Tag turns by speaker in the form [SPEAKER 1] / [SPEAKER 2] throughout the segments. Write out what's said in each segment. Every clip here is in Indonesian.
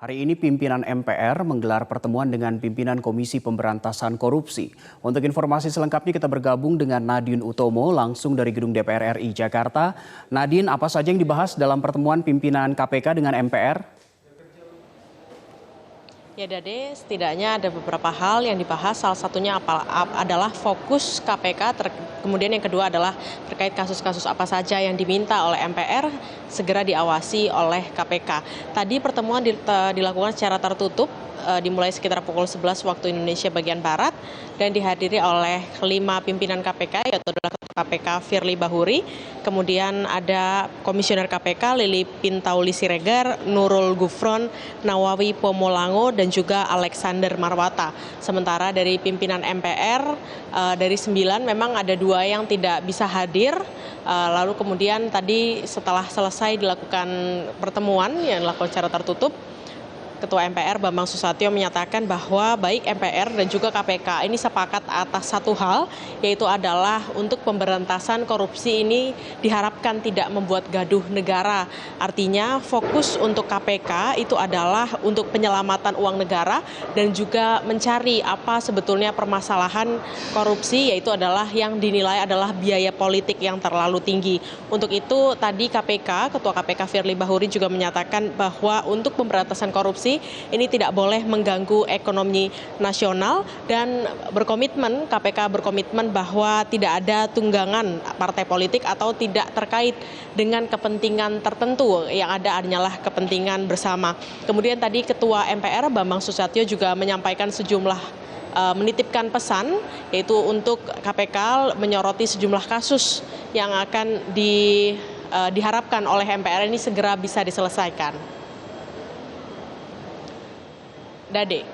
[SPEAKER 1] Hari ini pimpinan MPR menggelar pertemuan dengan pimpinan Komisi Pemberantasan Korupsi. Untuk informasi selengkapnya kita bergabung dengan Nadine Utomo langsung dari Gedung DPR RI Jakarta. Nadine, apa saja yang dibahas dalam pertemuan pimpinan KPK dengan MPR?
[SPEAKER 2] Ya Dade, setidaknya ada beberapa hal yang dibahas, salah satunya adalah fokus KPK, kemudian yang kedua adalah terkait kasus-kasus apa saja yang diminta oleh MPR segera diawasi oleh KPK. Tadi pertemuan dilakukan secara tertutup, dimulai sekitar pukul 11 waktu Indonesia bagian Barat dan dihadiri oleh 5 pimpinan KPK, yaitu adalah Ketua KPK Firly Bahuri, kemudian ada Komisioner KPK Lili Pintauli Siregar, Nurul Gufron, Nawawi Pomolango, dan juga Alexander Marwata. Sementara dari pimpinan MPR, dari 9 memang ada 2 yang tidak bisa hadir. Lalu kemudian tadi setelah selesai dilakukan pertemuan yang dilakukan secara tertutup, Ketua MPR Bambang Susatyo menyatakan bahwa baik MPR dan juga KPK ini sepakat atas satu hal, yaitu adalah untuk pemberantasan korupsi ini diharapkan tidak membuat gaduh negara. Artinya fokus untuk KPK itu adalah untuk penyelamatan uang negara dan juga mencari apa sebetulnya permasalahan korupsi, yaitu adalah yang dinilai adalah biaya politik yang terlalu tinggi. Untuk itu tadi Ketua KPK Firly Bahuri juga menyatakan bahwa untuk pemberantasan korupsi ini tidak boleh mengganggu ekonomi nasional dan KPK berkomitmen bahwa tidak ada tunggangan partai politik atau tidak terkait dengan kepentingan tertentu, yang ada hanyalah kepentingan bersama. Kemudian tadi Ketua MPR Bambang Susatyo juga menyampaikan menitipkan pesan, yaitu untuk KPK menyoroti sejumlah kasus yang akan diharapkan oleh MPR ini segera bisa diselesaikan. Dade.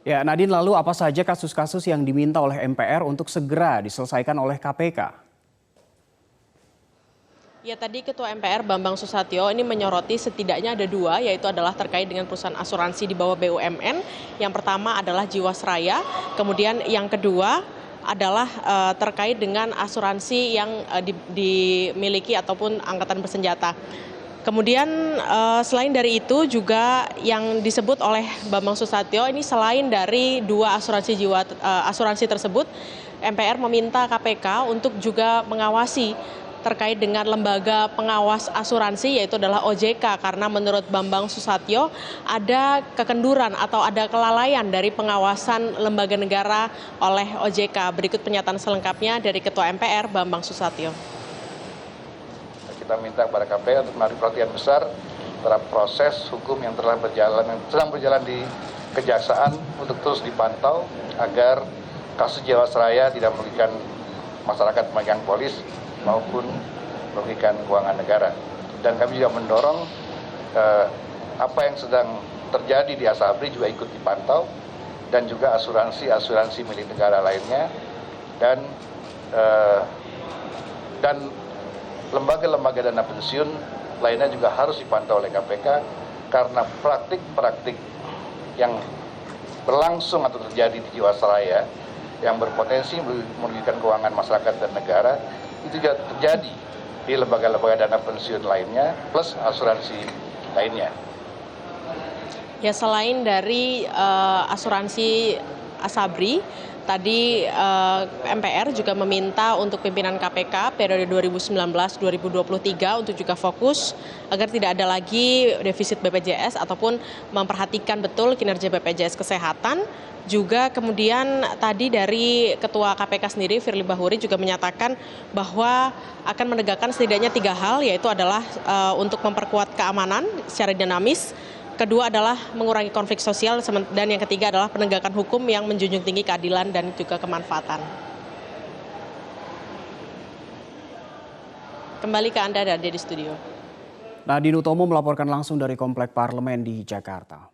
[SPEAKER 1] Ya, Nadine, lalu apa saja kasus-kasus yang diminta oleh MPR untuk segera diselesaikan oleh KPK?
[SPEAKER 2] Ya, tadi Ketua MPR Bambang Susatyo ini menyoroti setidaknya ada 2, yaitu adalah terkait dengan perusahaan asuransi di bawah BUMN. Yang pertama adalah Jiwasraya, kemudian yang kedua adalah terkait dengan asuransi yang dimiliki ataupun angkatan bersenjata. Kemudian selain dari itu juga yang disebut oleh Bambang Susatyo ini selain dari 2 asuransi tersebut, MPR meminta KPK untuk juga mengawasi terkait dengan lembaga pengawas asuransi, yaitu adalah OJK, karena menurut Bambang Susatyo ada kekenduran atau ada kelalaian dari pengawasan lembaga negara oleh OJK. Berikut pernyataan selengkapnya dari Ketua MPR Bambang Susatyo.
[SPEAKER 3] Kita minta kepada KPK untuk menarik perhatian besar terhadap proses hukum yang sedang berjalan di Kejaksaan untuk terus dipantau agar kasus Jiwasraya tidak merugikan masyarakat pemegang polis maupun merugikan keuangan negara. Dan kami juga mendorong apa yang sedang terjadi di Asabri juga ikut dipantau, dan juga asuransi milik negara lainnya dan lembaga-lembaga dana pensiun lainnya juga harus dipantau oleh KPK, karena praktik-praktik yang berlangsung atau terjadi di Jiwasraya yang berpotensi merugikan keuangan masyarakat dan negara itu juga terjadi di lembaga-lembaga dana pensiun lainnya plus asuransi lainnya.
[SPEAKER 2] Ya, selain dari asuransi Asabri, tadi MPR juga meminta untuk pimpinan KPK periode 2019-2023 untuk juga fokus agar tidak ada lagi defisit BPJS ataupun memperhatikan betul kinerja BPJS Kesehatan. Juga kemudian tadi dari Ketua KPK sendiri Firly Bahuri juga menyatakan bahwa akan menegakkan setidaknya 3 hal, yaitu adalah untuk memperkuat keamanan secara dinamis, kedua adalah mengurangi konflik sosial, dan yang ketiga adalah penegakan hukum yang menjunjung tinggi keadilan dan juga kemanfaatan. Kembali ke Anda, Dade, di studio.
[SPEAKER 1] Nadine Utomo melaporkan langsung dari Komplek Parlemen di Jakarta.